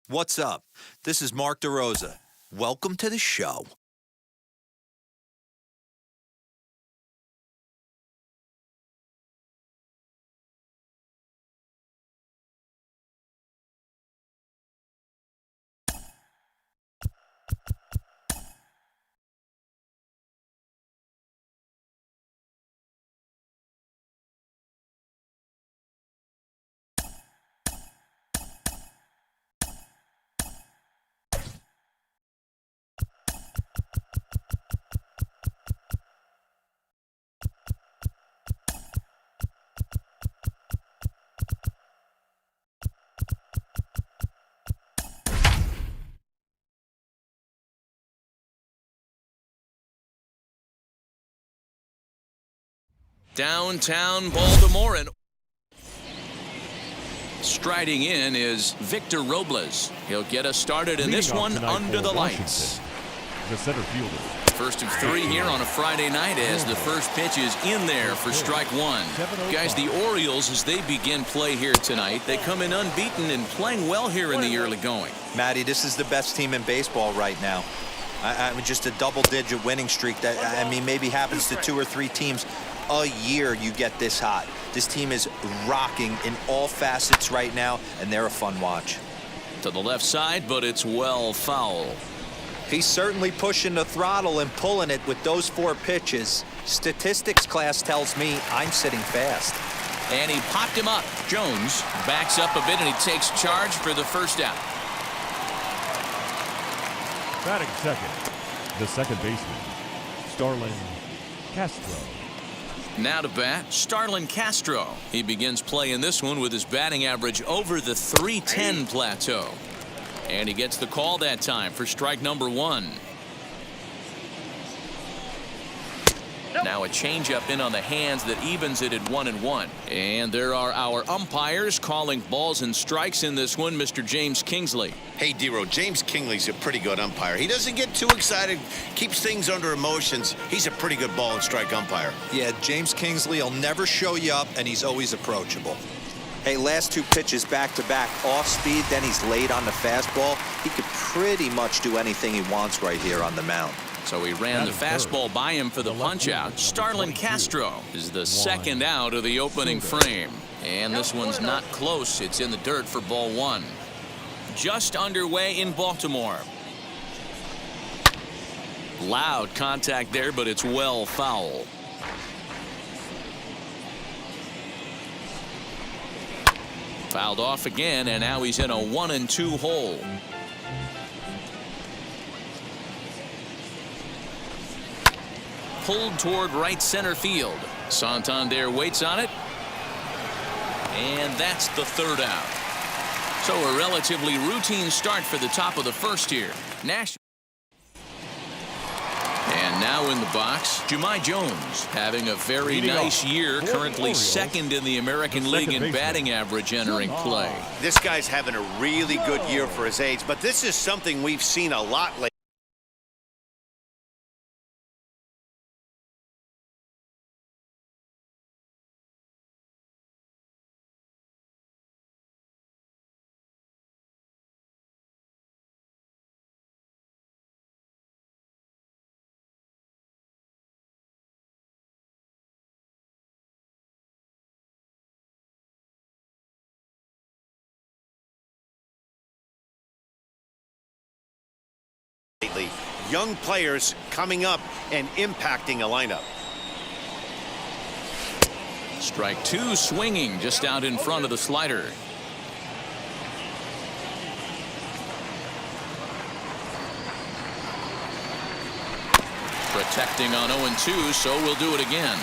What's up? This is Mark DeRosa. Welcome to the show. Downtown Baltimore, and striding in is Victor Robles. He'll get us started in this one under the lights. The center fielder. First of three here on a Friday night as the first pitch is in there for strike one. Guys, the Orioles, as they begin play here tonight, they come in unbeaten and playing well here in the early going. Matty, this is the best team in baseball right now. I mean, just a double-digit winning streak that, I mean, maybe happens to 2 or 3 teams a year you get this hot. This team is rocking in all facets right now, and they're a fun watch. To the left side, but it's well foul. He's certainly pushing the throttle and pulling it with those 4 pitches. Statistics class tells me I'm sitting fast. And he popped him up. Jones backs up a bit, and he takes charge for the first out. Batting second, the second baseman, Starlin Castro. Now to bat, Starlin Castro. He begins play in this one with his batting average over the .310 plateau. And he gets the call that time for strike number 1. Now a changeup in on the hands that evens it at 1-1. And there are our umpires calling balls and strikes in this one, Mr. James Kingsley. Hey, D-Row, James Kingsley's a pretty good umpire. He doesn't get too excited, keeps things under emotions. He's a pretty good ball and strike umpire. Yeah, James Kingsley will never show you up, and he's always approachable. Hey, last 2 pitches back-to-back off speed, then he's late on the fastball. He could pretty much do anything he wants right here on the mound. So he ran the fastball by him for the punch-out. Starlin Castro is the second out of the opening frame. And this one's not close. It's in the dirt for ball 1. Just underway in Baltimore. Loud contact there, but it's well foul. Fouled off again, and now he's in a 1-2 hole. Pulled toward right center field. Santander waits on it. And that's the third out. So a relatively routine start for the top of the first here. And now in the box, Jahmai Jones having a very nice year, currently second in the American League in batting average entering play. This guy's having a really good year for his age, but this is something we've seen a lot lately. Young players coming up and impacting a lineup. Strike 2 swinging just out in front of the slider. Protecting on 0-2, so we'll do it again.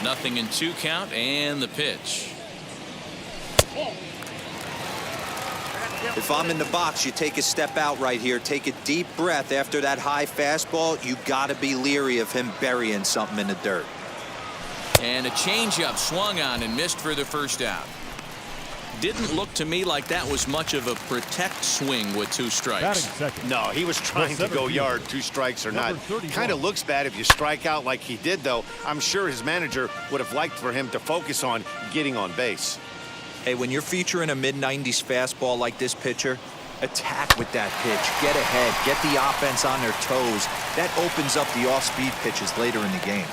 Nothing in 2 count, and the pitch. If I'm in the box, you take a step out right here. Take a deep breath after that high fastball. You got to be leery of him burying something in the dirt. And a changeup swung on and missed for the first out. Didn't look to me like that was much of a protect swing with 2 strikes. Batting second. No, he was trying to go yard, 2 strikes or not. Kind of looks bad if you strike out like he did, though. I'm sure his manager would have liked for him to focus on getting on base. Hey, when you're featuring a mid-90s fastball like this pitcher, attack with that pitch. Get ahead. Get the offense on their toes. That opens up the off-speed pitches later in the game.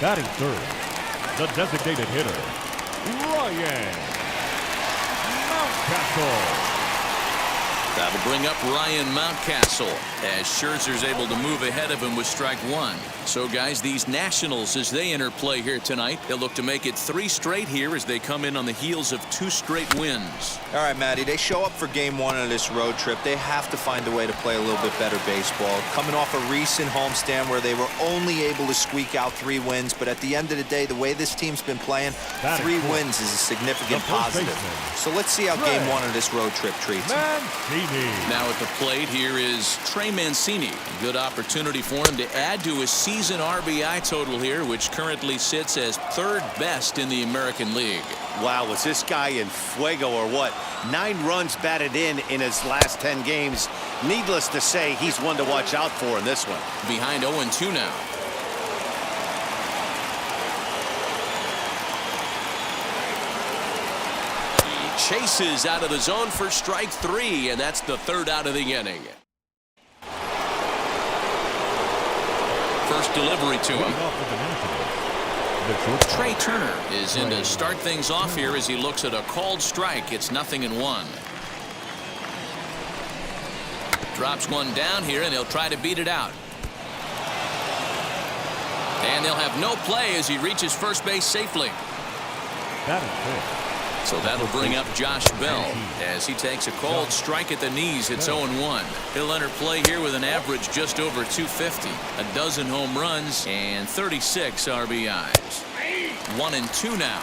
Batting third, the designated hitter, Ryan Mountcastle. That'll bring up Ryan Mountcastle as Scherzer's able to move ahead of him with strike 1. So, guys, these Nationals, as they enter play here tonight, they'll look to make it 3 straight here as they come in on the heels of 2 straight wins. All right, Matty, they show up for game 1 of this road trip. They have to find a way to play a little bit better baseball. Coming off a recent homestand where they were only able to squeak out 3 wins, but at the end of the day, the way this team's been playing, 3 wins is a significant positive. So let's see how game 1 of this road trip treats them. Now at the plate here is Trey Mancini. A good opportunity for him to add to his season RBI total here, which currently sits as 3rd best in the American League. Wow, was this guy in fuego or what? 9 runs batted in his last 10 games. Needless to say, he's one to watch out for in this one. Behind 0-2 now. Chases out of the zone for strike 3, and that's the 3rd out of the inning. First delivery to him. Trey Turner is in to start things off here as he looks at a called strike. It's 0-1. Drops one down here, and he'll try to beat it out. And they'll have no play as he reaches first base safely. So that'll bring up Josh Bell as he takes a called strike at the knees. It's 0-1. He'll enter play here with an average just over 250, a dozen home runs, and 36 RBIs. 1-2 now.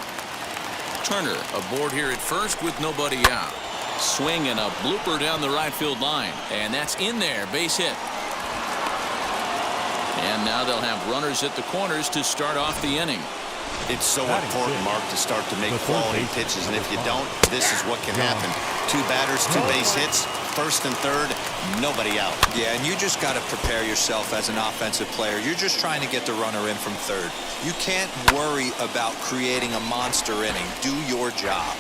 Turner aboard here at first with nobody out. Swing and a blooper down the right field line, and that's in there. Base hit. And now they'll have runners at the corners to start off the inning. It's so important, Mark, to start to make quality pitches, and if you don't, this is what can happen. 2 batters, 2 base hits, first and third, nobody out. Yeah, and you just got to prepare yourself as an offensive player. You're just trying to get the runner in from third. You can't worry about creating a monster inning. Do your job.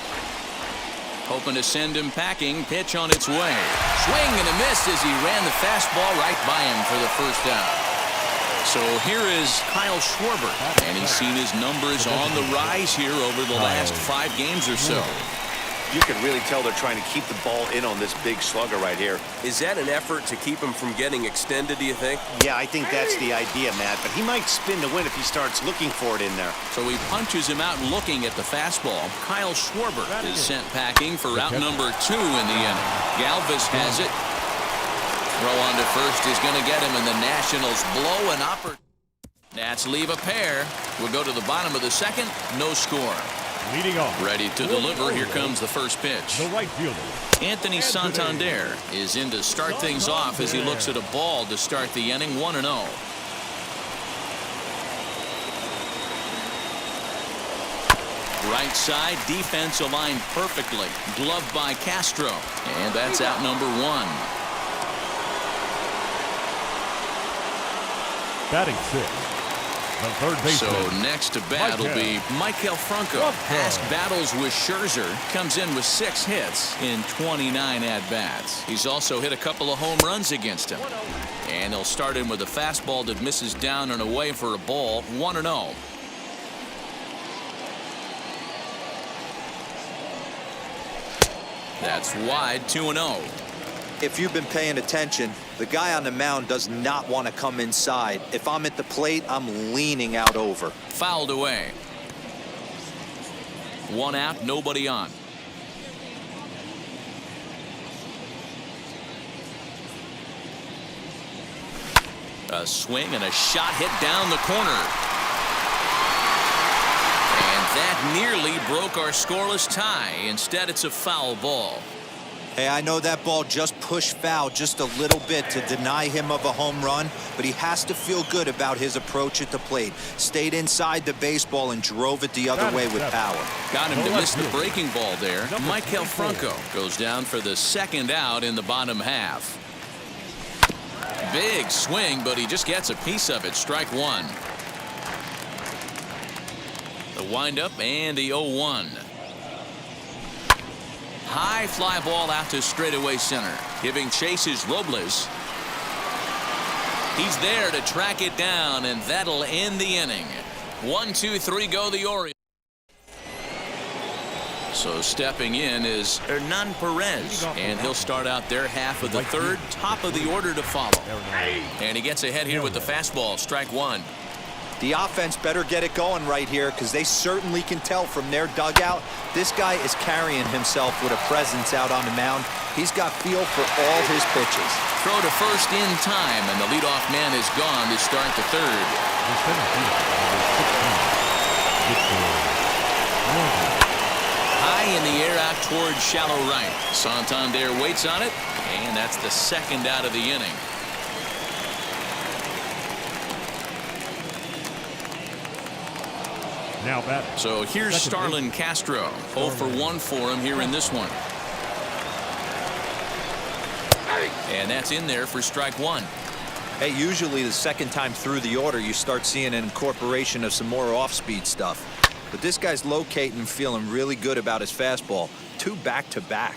Hoping to send him packing. Pitch on its way. Swing and a miss as he ran the fastball right by him for the first out. So here is Kyle Schwarber, and he's seen his numbers on the rise here over the last 5 games or so. You can really tell they're trying to keep the ball in on this big slugger right here. Is that an effort to keep him from getting extended, do you think? Yeah, I think that's the idea, Matt, but he might spin the win if he starts looking for it in there. So he punches him out looking at the fastball. Kyle Schwarber is sent packing for out number 2 in the inning. Galvis has it. Throw on to first is going to get him, and the Nationals blow an opportunity. Nats leave a pair. We'll go to the bottom of the 2nd. No score. Leading off. Ready to deliver. Here comes the first pitch. The right fielder. Anthony Santander is in to start things off as he looks at a ball to start the inning. 1-0. Right side, defense aligned perfectly. Gloved by Castro. And that's out number 1. Batting 6th, the third baseman. So next to bat will be Maikel Franco. Past battles with Scherzer, comes in with 6 hits in 29 at-bats. He's also hit a couple of home runs against him. And he'll start in with a fastball that misses down and away for a ball. 1-0. That's wide. 2-0. If you've been paying attention, the guy on the mound does not want to come inside. If I'm at the plate, I'm leaning out over. Fouled away. 1 out, nobody on. A swing and a shot hit down the corner. And that nearly broke our scoreless tie. Instead, it's a foul ball. Hey, I know that ball just pushed foul just a little bit to deny him of a home run, but he has to feel good about his approach at the plate. Stayed inside the baseball and drove it the other way with power. Got him to miss the breaking ball there. Michael Franco goes down for the second out in the bottom half. Big swing, but he just gets a piece of it. Strike one. The windup and the 0-1. High fly ball out to straightaway center. Giving chase is Robles. He's there to track it down, and that'll end the inning. 1, 2, 3 go the Orioles. So stepping in is Hernan Perez, and he'll start out their half of the third, top of the order to follow. And he gets ahead here with the fastball. Strike one. The offense better get it going right here because they certainly can tell from their dugout this guy is carrying himself with a presence out on the mound. He's got feel for all his pitches. Throw to first in time, and the leadoff man is gone to start the third. High in the air out towards shallow right. Santander waits on it, and that's the second out of the inning. Now batting. So here's Starlin Castro. 0 for 1 for him here in this one. And that's in there for strike one. Hey, usually the second time through the order you start seeing an incorporation of some more off-speed stuff. But this guy's locating and feeling really good about his fastball. 2 back-to-back.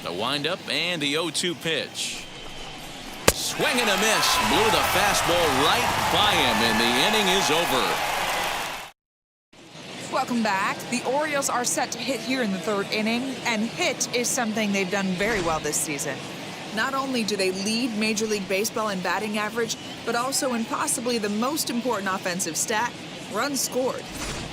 The windup and the 0-2 pitch. Swing and a miss. Blew the fastball right by him, and the inning is over. Welcome back. The Orioles are set to hit here in the third inning, and hit is something they've done very well this season. Not only do they lead Major League Baseball in batting average, but also in possibly the most important offensive stat, runs scored.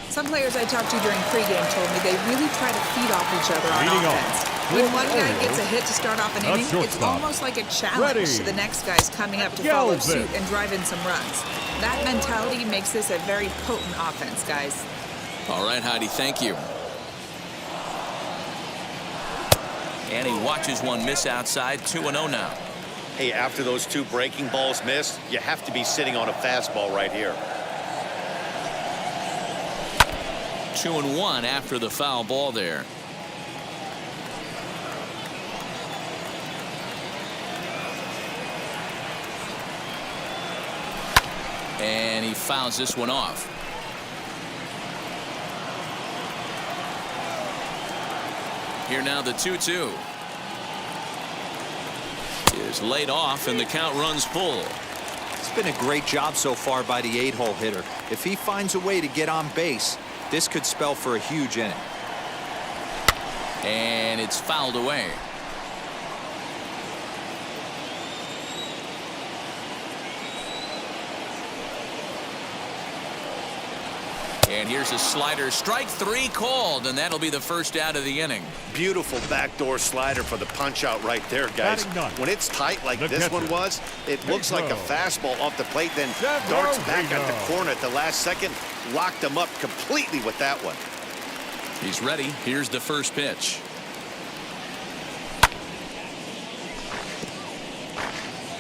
Some players I talked to during pregame told me they really try to feed off each other on offense. When one guy gets a hit to start off an inning, it's almost like a challenge to the next guys coming up to follow suit and drive in some runs. That mentality makes this a very potent offense, guys. All right, Heidi, thank you. And he watches one miss outside. 2-0 now. Hey, after those 2 breaking balls missed, you have to be sitting on a fastball right here. 2-1 after the foul ball there. And he fouls this one off. Here now the 2-2 is laid off, and the count runs full. It's been a great job so far by the 8-hole hitter. If he finds a way to get on base, this could spell for a huge inning. And it's fouled away. And here's a slider. Strike 3 called, and that'll be the first out of the inning. Beautiful backdoor slider for the punch out right there, guys. When it's tight like this one was, it looks like a fastball off the plate, then darts back at the corner at the last second. Locked him up completely with that one. He's ready. Here's the first pitch.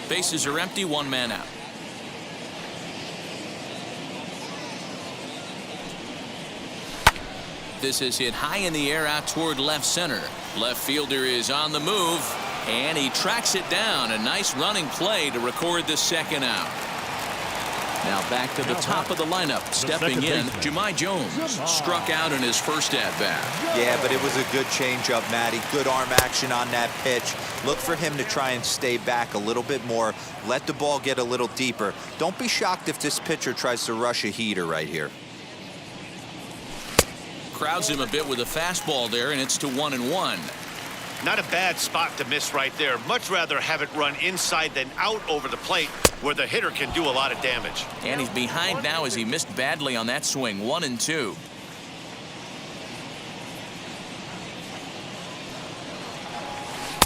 Bases are empty, 1 man out. This is hit high in the air out toward left center. Left fielder is on the move, and he tracks it down. A nice running play to record the second out. Now back to the top of the lineup. Stepping in, Jahmai Jones struck out in his first at-bat. Yeah, but it was a good changeup, Matty. Good arm action on that pitch. Look for him to try and stay back a little bit more. Let the ball get a little deeper. Don't be shocked if this pitcher tries to rush a heater right here. Crowds him a bit with a fastball there, and it's to 1-1. Not a bad spot to miss right there. Much rather have it run inside than out over the plate where the hitter can do a lot of damage. And he's behind now as he missed badly on that swing. 1-2.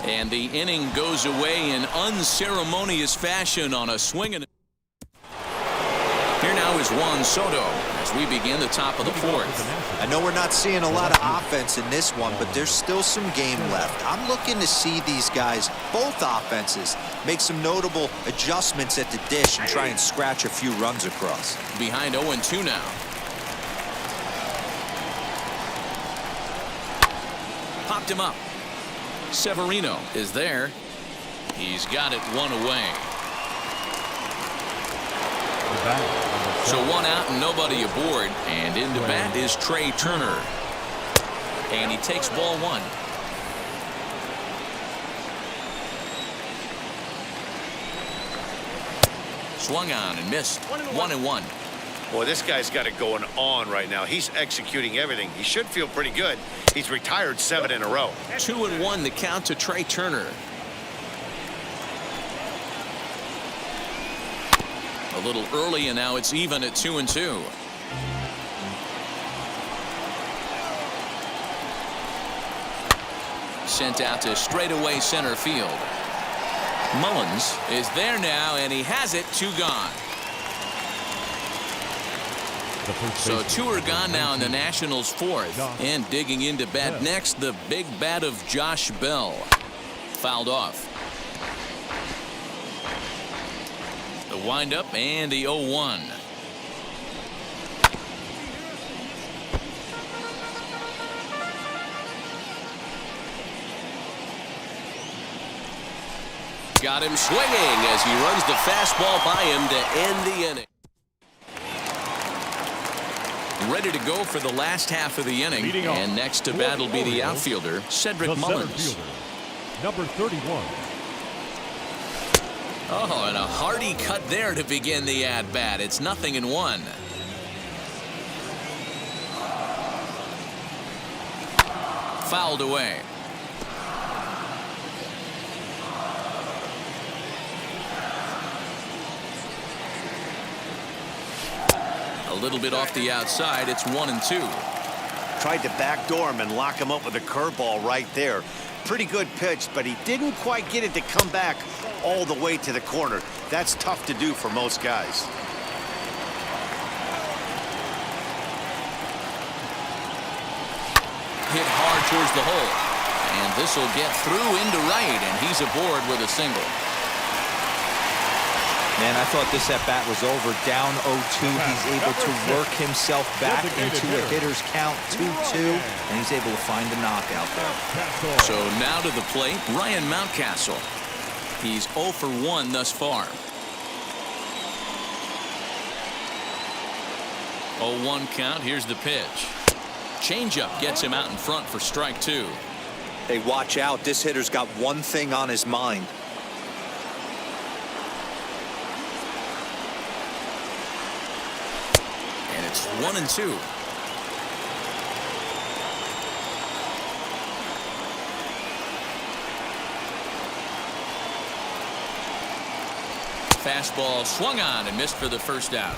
And the inning goes away in unceremonious fashion on a swing. Here now is here's Juan Soto as we begin the top of the fourth. I know we're not seeing a lot of offense in this one, but there's still some game left. I'm looking to see these guys, both offenses, make some notable adjustments at the dish and try and scratch a few runs across. Behind 0-2 now. Popped him up. Severino is there. He's got it one away. So one out and nobody aboard. And into bat is Trey Turner. And he takes ball one. Swung on and missed. 1-1. Boy, this guy's got it going on right now. He's executing everything. He should feel pretty good. He's retired 7 in a row. 2-1 the count to Trey Turner. A little early, and now it's even at 2-2. Sent out to straightaway center field. Mullins is there now, and he has it. 2 gone. So 2 are gone now in the Nationals' fourth. And digging into bat next, the big bat of Josh Bell. Fouled off. The windup and the 0-1. Got him swinging as he runs the fastball by him to end the inning. Ready to go for the last half of the inning. And next to bat will be the outfielder, Cedric Mullins. Number 31. Oh, and a hearty cut there to begin the at-bat. It's 0-1. Fouled away. A little bit off the outside. It's 1-2. Tried to backdoor him and lock him up with a curveball right there. Pretty good pitch, but he didn't quite get it to come back all the way to the corner. That's tough to do for most guys. Hit hard towards the hole. And this will get through into right, and he's aboard with a single. Man, I thought this at-bat was over. Down 0-2. He's able to work himself back into a hitter's count, 2-2, and he's able to find a knockout there. So now to the plate, Ryan Mountcastle. He's 0 for 1 thus far. 0-1 count. Here's the pitch. Changeup gets him out in front for strike 2. Hey, watch out. This hitter's got one thing on his mind. And it's 1-2. Fastball swung on and missed for the first out.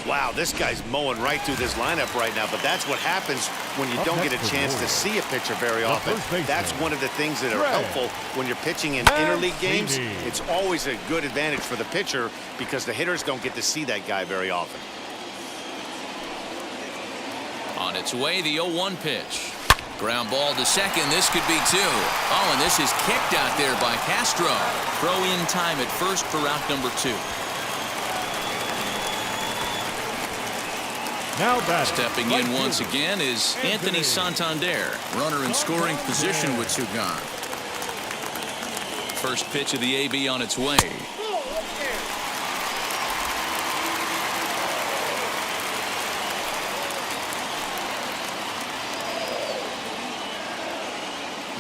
Wow, this guy's mowing right through this lineup right now, but that's what happens when you don't get a chance to see a pitcher very often. That's one of the things that are helpful when you're pitching in interleague games. It's always a good advantage for the pitcher because the hitters don't get to see that guy very often. On its way, the 0-1 pitch. Ground ball to second. This could be 2. Oh, and this is kicked out there by Castro. Throw in time at first for out number 2. Now batting. Stepping in once again is Anthony Santander. Runner in scoring position with 2 gone. First pitch of the AB on its way.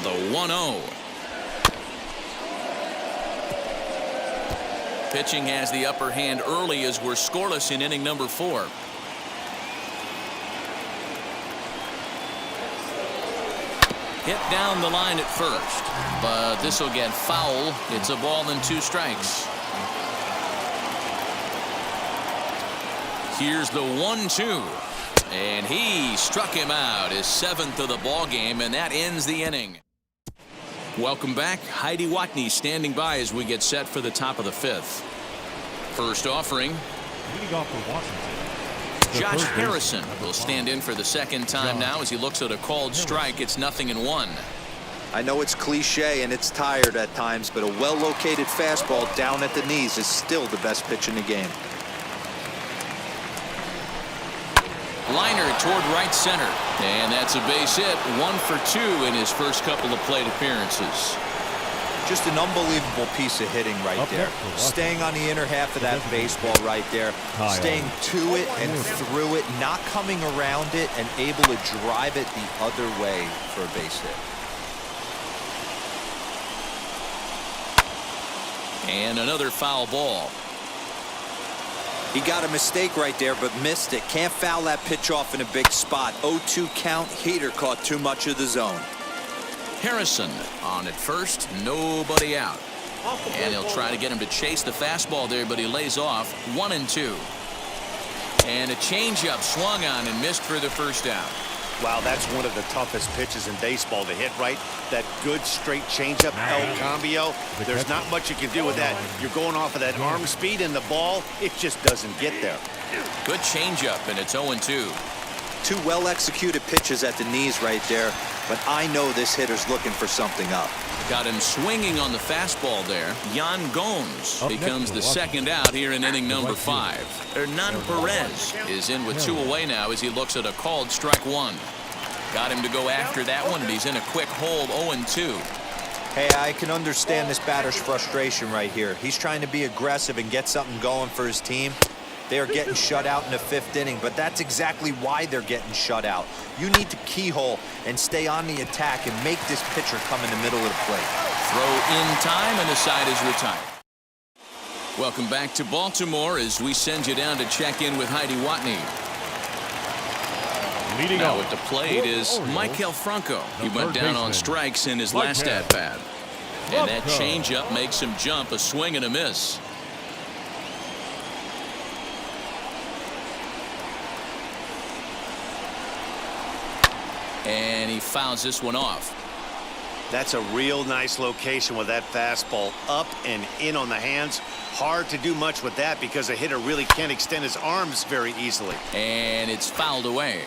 The 1-0. Pitching has the upper hand early as we're scoreless in inning number 4. Hit down the line at first, but this will get foul. It's a ball and 2 strikes. Here's the 1-2. And he struck him out, his 7th of the ball game, and that ends the inning. Welcome back. Heidi Watney standing by as we get set for the top of the 5th. First offering, Leading off for Washington. Josh Harrison will stand in for the second time now as he looks at a called strike. It's 0-1. I know it's cliche and it's tired at times, but a well-located fastball down at the knees is still the best pitch in the game. Liner toward right center. And that's a base hit. 1 for 2 in his first couple of plate appearances. Just an unbelievable piece of hitting right there. Staying on the inner half of that baseball right there. Staying to it and through it, not coming around it, and able to drive it the other way for a base hit. And another foul ball. He got a mistake right there, but missed it. Can't foul that pitch off in a big spot. 0-2 count. Heater caught too much of the zone. Harrison on at first, nobody out. And he'll try to get him to chase the fastball there, but he lays off. 1-2. And a changeup swung on and missed for the first out. Wow, that's one of the toughest pitches in baseball to hit right. That good straight changeup, El Cambio. There's not much you can do with that. You're going off of that arm speed, and the ball, it just doesn't get there. Good changeup, and it's 0-2. Two well-executed pitches at the knees right there, but I know this hitter's looking for something up. Got him swinging on the fastball there. Yan Gomes becomes the second out here in inning number 5. Hernan Perez is in with 2 away now as he looks at a called strike 1. Got him to go after that one, and he's in a quick hold. 0-2. Hey, I can understand this batter's frustration right here. He's trying to be aggressive and get something going for his team. They are getting shut out in the 5th inning, but that's exactly why they're getting shut out. You need to keyhole and stay on the attack and make this pitcher come in the middle of the plate. Throw in time, and the side is retired. Welcome back to Baltimore as we send you down to check in with Heidi Watney. Leading now off at the plate is Maikel Franco. He went down on strikes in his last at-bat. And that changeup makes him jump, a swing and a miss. And he fouls this one off. That's a real nice location with that fastball up and in on the hands. Hard to do much with that because a hitter really can't extend his arms very easily. And it's fouled away.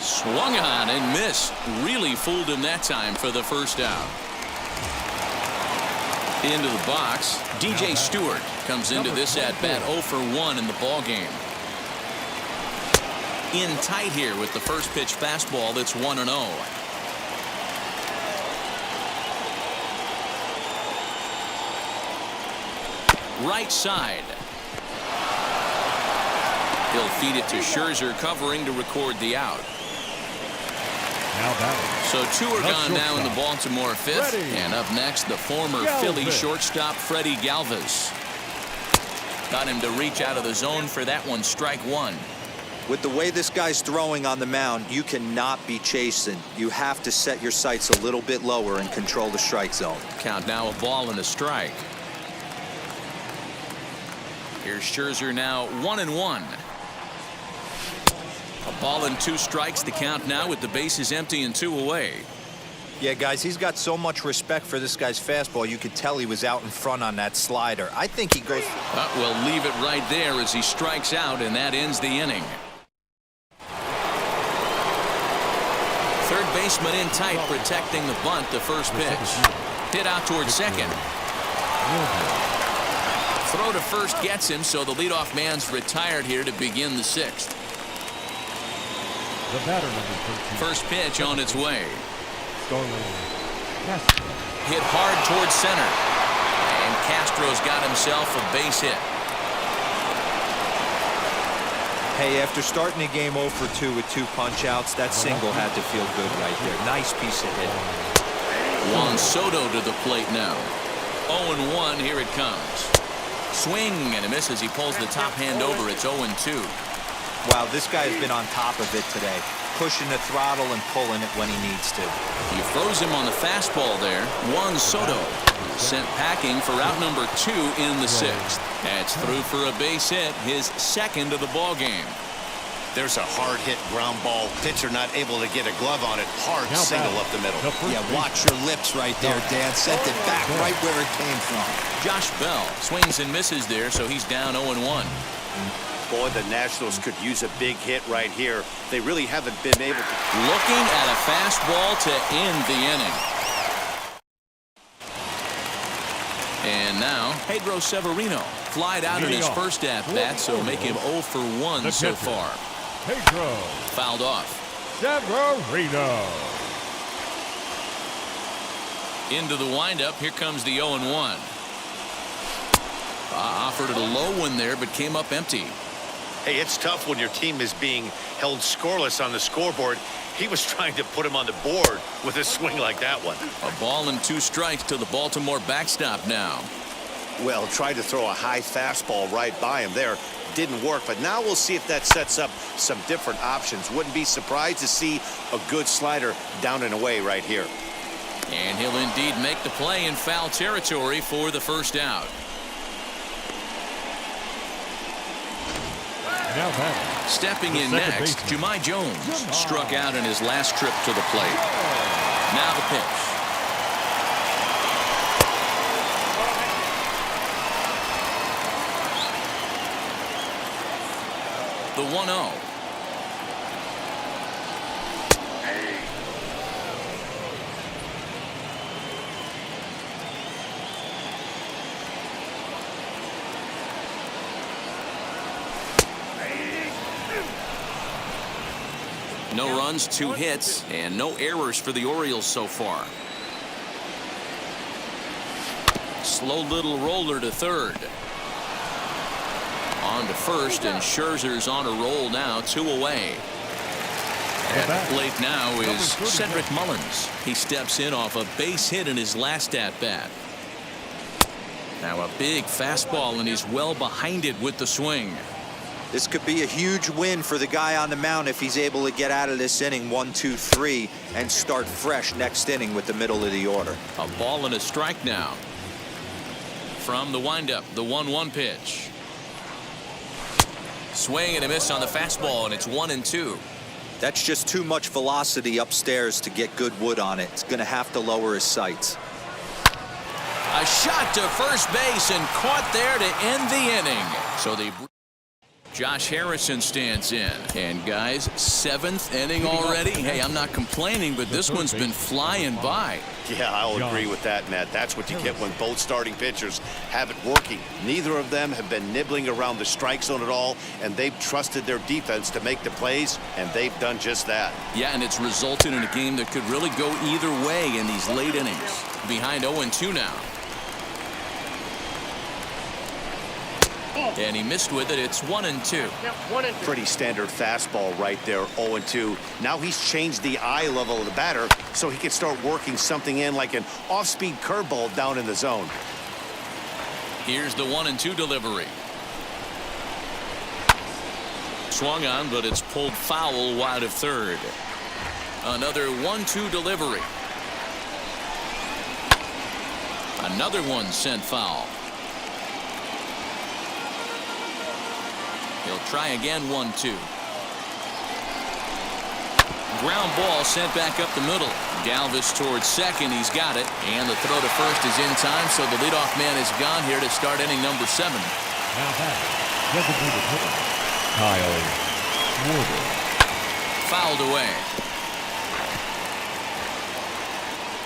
Swung on and missed. Really fooled him that time for the first out. Into the box, DJ Stewart comes into this at-bat 0 for 1 in the ball game. In tight here with the first pitch fastball that's 1-0. Right side. He'll feed it to Scherzer, covering to record the out. So 2 are gone now in the Baltimore 5th. And up next, the former Philly shortstop Freddie Galvis. Got him to reach out of the zone for that one, strike 1. With the way this guy's throwing on the mound, you cannot be chasing. You have to set your sights a little bit lower and control the strike zone. Count now a ball and a strike. Here's Scherzer now 1-1. A ball and 2 strikes, the count now with the bases empty and 2 away. Yeah, guys, he's got so much respect for this guy's fastball. You could tell he was out in front on that slider. I think he goes. We'll leave it right there as he strikes out, and that ends the inning. Third baseman in tight, protecting the bunt, the first pitch. Hit out towards second. Throw to first gets him, so the leadoff man's retired here to begin the 6th. The batter, number 13. First pitch on its way. Castro. Hit hard towards center. And Castro's got himself a base hit. Hey, after starting the game 0 for 2 with 2 punch-outs, that single had to feel good right there. Nice piece of hit. Juan Soto to the plate now. 0-1, here it comes. Swing and a miss as he pulls the top hand over. It's 0-2. Wow, this guy's been on top of it today. Pushing the throttle and pulling it when he needs to. He froze him on the fastball there. Juan Soto sent packing for out number 2 in the 6th. That's through for a base hit, his second of the ball game. There's a hard-hit ground ball. Pitcher not able to get a glove on it. Hard single up the middle. Yeah, watch your lips right there, Dan. Sent it back right where it came from. Josh Bell swings and misses there, so he's down 0-1. Boy, the Nationals could use a big hit right here. They really haven't been able to. Looking at a fastball to end the inning. And now, Pedro Severino flied out in his first at-bat, so make him 0 for 1 so far. Pedro. Fouled off. Severino. Into the windup. Here comes the 0-1. Offered it a low one there, but came up empty. Hey, it's tough when your team is being held scoreless on the scoreboard. He was trying to put him on the board with a swing like that one. A ball and 2 strikes to the Baltimore backstop now. Well, tried to throw a high fastball right by him there. Didn't work, but now we'll see if that sets up some different options. Wouldn't be surprised to see a good slider down and away right here. And he'll indeed make the play in foul territory for the first out. Now batting. Stepping in next, Jahmai Jones struck out in his last trip to the plate. Now the pitch. The 1-0. No runs, 2 hits, and no errors for the Orioles so far. Slow little roller to third. On to first, and Scherzer's on a roll now, 2 away. At the plate now is Cedric Mullins. He steps in off a base hit in his last at-bat. Now a big fastball, and he's well behind it with the swing. This could be a huge win for the guy on the mound if he's able to get out of this inning 1, 2, 3 and start fresh next inning with the middle of the order. A ball and a strike now. From the windup, the 1-1 pitch. Swing and a miss on the fastball, and it's 1-2. That's just too much velocity upstairs to get good wood on it. It's going to have to lower his sights. A shot to first base and caught there to end the inning. So the Josh Harrison stands in. And guys, 7th inning already. Hey, I'm not complaining, but this one's been flying by. Yeah, I'll agree with that, Matt. That's what you get when both starting pitchers have it working. Neither of them have been nibbling around the strike zone at all, and they've trusted their defense to make the plays, and they've done just that. Yeah, and it's resulted in a game that could really go either way in these late innings. Behind 0-2 now. And he missed with it. It's 1-2. Pretty standard fastball right there, 0-2. Now he's changed the eye level of the batter so he can start working something in like an off-speed curveball down in the zone. Here's the 1-2 delivery. Swung on, but it's pulled foul wide of third. Another 1-2 delivery. Another one sent foul. He'll try again, 1-2. Ground ball sent back up the middle. Galvis towards second. He's got it. And the throw to first is in time, so the leadoff man is gone here to start inning number 7. Now back. Designated hitter. Kyle Schwarber. Fouled away.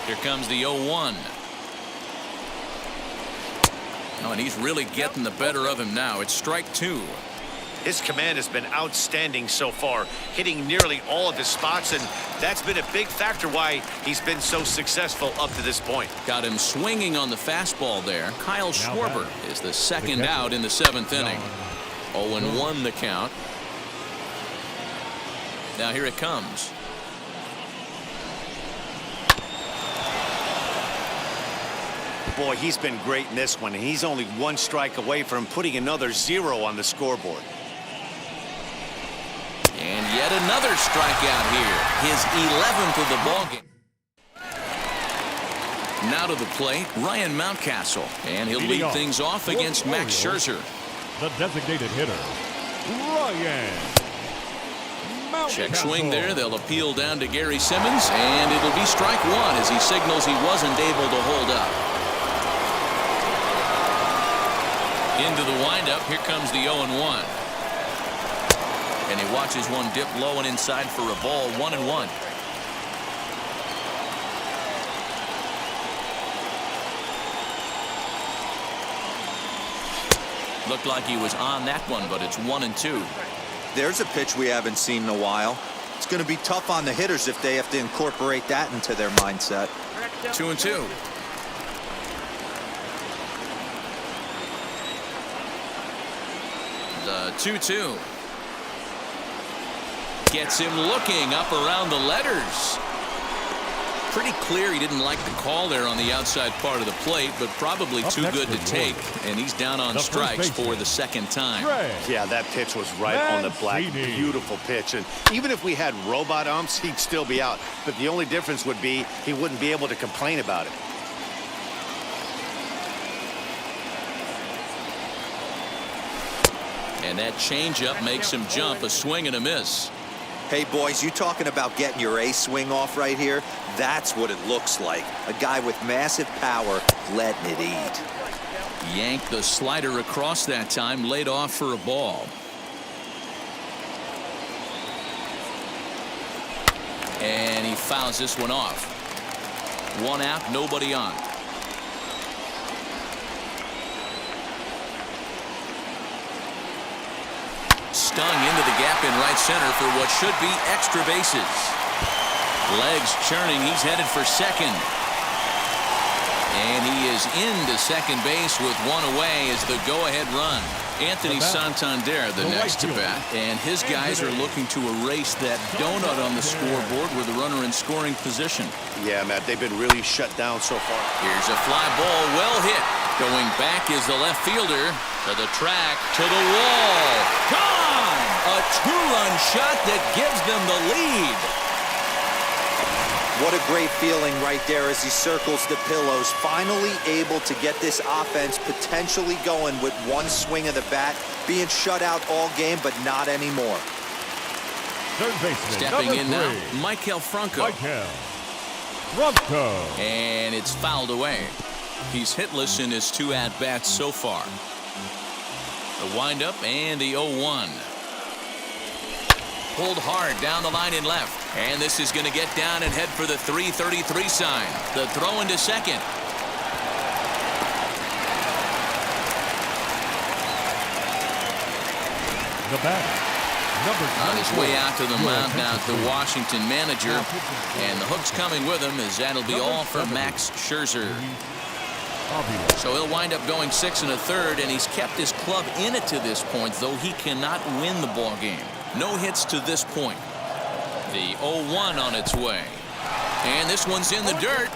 Here comes the 0-1. Oh, and he's really getting the better of him now. It's strike 2. His command has been outstanding so far, hitting nearly all of his spots, and that's been a big factor why he's been so successful up to this point. Got him swinging on the fastball there. Kyle Schwarber is the second out in the 7th inning. 0-1 the count. Now here it comes. Boy, he's been great in this one, and he's only 1 strike away from putting another 0 on the scoreboard. And yet another strikeout here. His 11th of the ballgame. Now to the plate, Ryan Mountcastle. And he'll lead things off against Max Scherzer. The designated hitter, Ryan Check swing there. They'll appeal down to Gary Simmons, and it'll be strike one as he signals he wasn't able to hold up. Into the windup. Here comes the 0-1. And he watches one dip low and inside for a ball. 1-1. Looked like he was on that one, but it's 1-2. There's a pitch we haven't seen in a while. It's going to be tough on the hitters if they have to incorporate that into their mindset. 2-2. The 2-2. Gets him looking up around the letters. Pretty clear he didn't like the call there on the outside part of the plate, but probably too good to take, and he's down on strikes for the second time. Yeah, that pitch was right on the black. Beautiful pitch, and even if we had robot umps, he'd still be out. But the only difference would be he wouldn't be able to complain about it. And that changeup makes him jump. A swing and a miss. Hey, boys, you talking about getting your A swing off right here? That's what it looks like. A guy with massive power letting it eat. Yanked the slider across that time, laid off for a ball. And he fouls this one off. One out, nobody on. Stung into the gap in right center for what should be extra bases. Legs churning. He's headed for second. And he is into second base with one away as the go-ahead run. Anthony Santander, the next to bat. And his guys are looking to erase that donut on the scoreboard with a runner in scoring position. Yeah, Matt, they've been really shut down so far. Here's a fly ball, well hit. Going back is the left fielder. To the track, to the wall. Gone! A two-run shot that gives them the lead. What a great feeling right there as he circles the pillows. Finally able to get this offense potentially going with one swing of the bat. Being shut out all game, but not anymore. Stepping in now, Michael Franco. And it's fouled away. He's hitless in his two at-bats so far. The windup and the 0-1. Pulled hard down the line and left. And this is going to get down and head for the 333 sign. The throw into second. The batter, On his way out to the mound now, the Washington manager. And the hook's coming with him as that'll be all for Max Scherzer. So he'll wind up going 6 1/3, and he's kept his club in it to this point, though he cannot win the ball game. No hits to this point. The 0-1 on its way. And this one's in the dirt.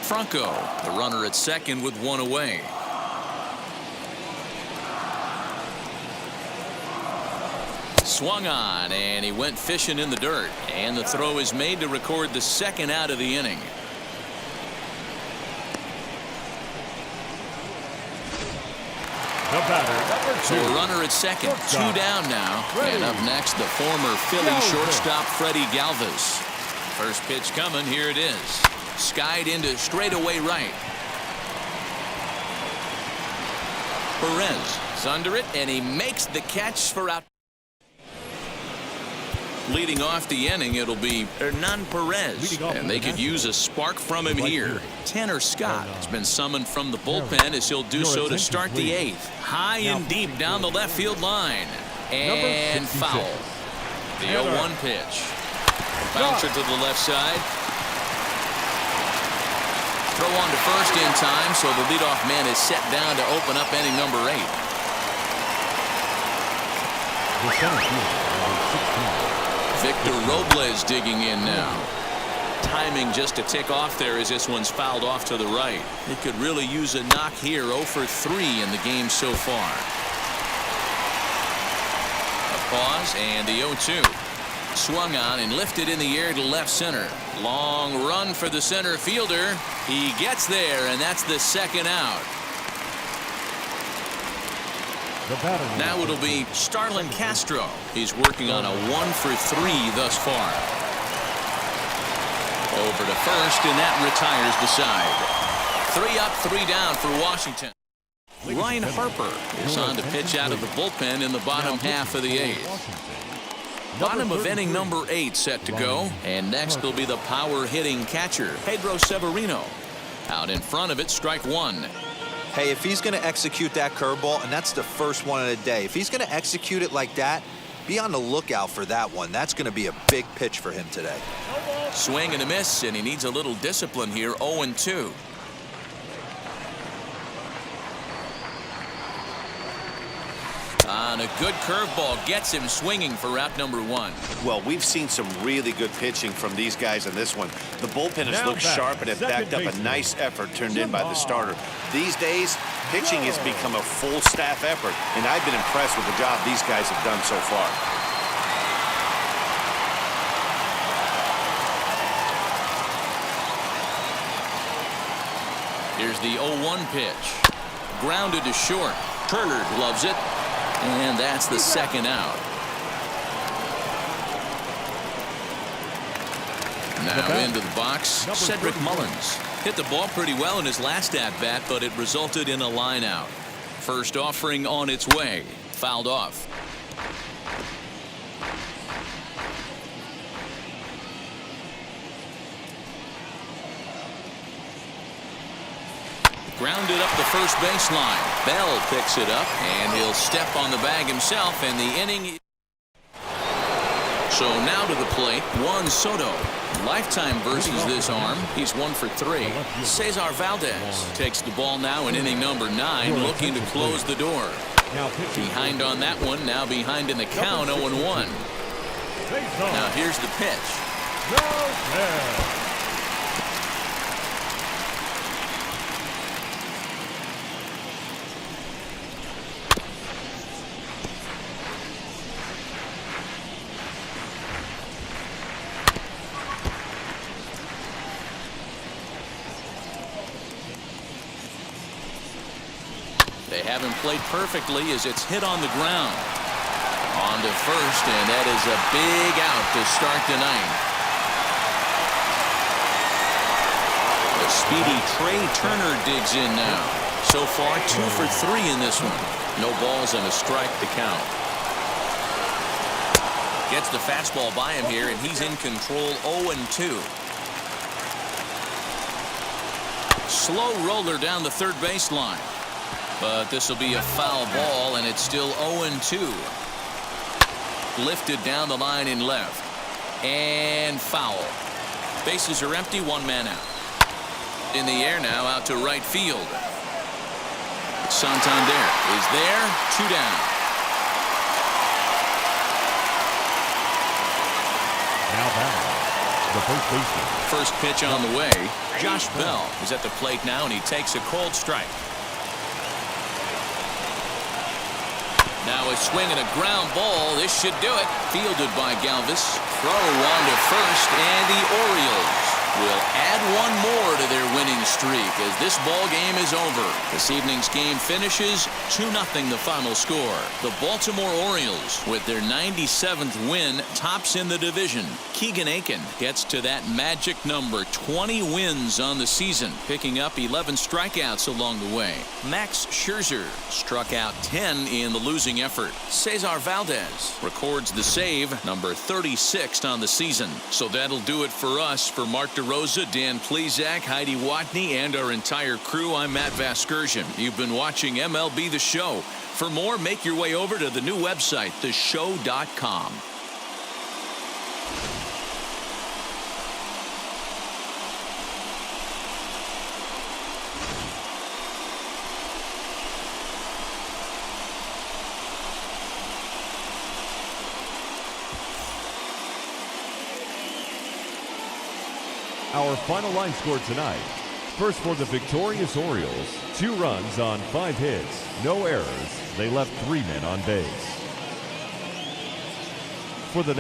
Franco, the runner at second with one away. Swung on, and he went fishing in the dirt. And the throw is made to record the second out of the inning. The batter, number 2. So a runner at second, 2 down now. And up next, the former Philly shortstop Freddie Galvis. First pitch coming, here it is. Skied into straightaway right. Perez is under it, and he makes the catch for out. Leading off the inning, it'll be Hernan Perez, and they could use a spark from him here. Tanner Scott has been summoned from the bullpen as he'll do so to start the 8th. High and deep down the left field line. And foul. The 0-1 pitch. Bouncer to the left side. Throw on to first in time, so the leadoff man is set down to open up inning number 8. The center fielder, number 16. Victor Robles digging in now. Timing just to tick off there as this one's fouled off to the right. It could really use a knock here. 0 for 3 in the game so far. A pause and the 0-2. Swung on and lifted in the air to left center. Long run for the center fielder. He gets there, and that's the second out. The batter. Now it'll be Starlin Castro. He's working on a 1-for-3 thus far. Over to first, and that retires the side. 3 up, 3 down for Washington. Ryan Harper is on to pitch out of the bullpen in the bottom half of the 8th. Bottom of inning number 8 set to go, and next will be the power-hitting catcher, Pedro Severino. Out in front of it, strike 1. Hey, if he's going to execute that curveball, and that's the first one of the day, if he's going to execute it like that, be on the lookout for that one. That's going to be a big pitch for him today. Swing and a miss, and he needs a little discipline here. 0-2. On a good curveball, gets him swinging for out number 1. Well, we've seen some really good pitching from these guys in this one. The bullpen has looked sharp and have backed up a nice effort turned in by the starter. These days, pitching has become a full staff effort, and I've been impressed with the job these guys have done so far. Here's the 0-1 pitch. Grounded to short. Turner gloves it. And that's the second out. Now into the box, Cedric Mullins. Hit the ball pretty well in his last at-bat, but it resulted in a line out. First offering on its way. Fouled off. Grounded up the first baseline. Bell picks it up, and he'll step on the bag himself, and the inning. So now to the plate, Juan Soto. Lifetime versus this arm. He's 1-for-3. Cesar Valdez takes the ball now in inning number 9, looking to close the door. Behind on that one, now behind in the count, 0-1. Now here's the pitch. They haven't played perfectly as it's hit on the ground. On to first, and that is a big out to start the 9th. The speedy Trey Turner digs in now. So far, 2-for-3 in this one. No balls and a strike to count. Gets the fastball by him here, and he's in control. 0-2. Slow roller down the third baseline. But this will be a foul ball, and it's still 0-2. Lifted down the line in left. And foul. Bases are empty, 1 man out. In the air now, out to right field. Santander is there, 2 down. Now batting, the first baseman. First pitch on the way. Josh Bell is at the plate now, and he takes a cold strike. Now a swing and a ground ball. This should do it. Fielded by Galvis. Throw on to first, and the Orioles will add 1 more to their winning streak as this ball game is over. This evening's game finishes 2-0 the final score. The Baltimore Orioles, with their 97th win, tops in the division. Keegan Aiken gets to that magic number, 20 wins on the season, picking up 11 strikeouts along the way. Max Scherzer struck out 10 in the losing effort. Cesar Valdez records the save, number 36 on the season. So that'll do it for us. For Mark DeRosa, Dan Plesac, Heidi Watney, and our entire crew, I'm Matt Vasgersian. You've been watching MLB The Show. For more, make your way over to the new website, theshow.com. Our final line score tonight. First for the victorious Orioles, 2 runs on 5 hits, no errors. They left 3 men on base. For the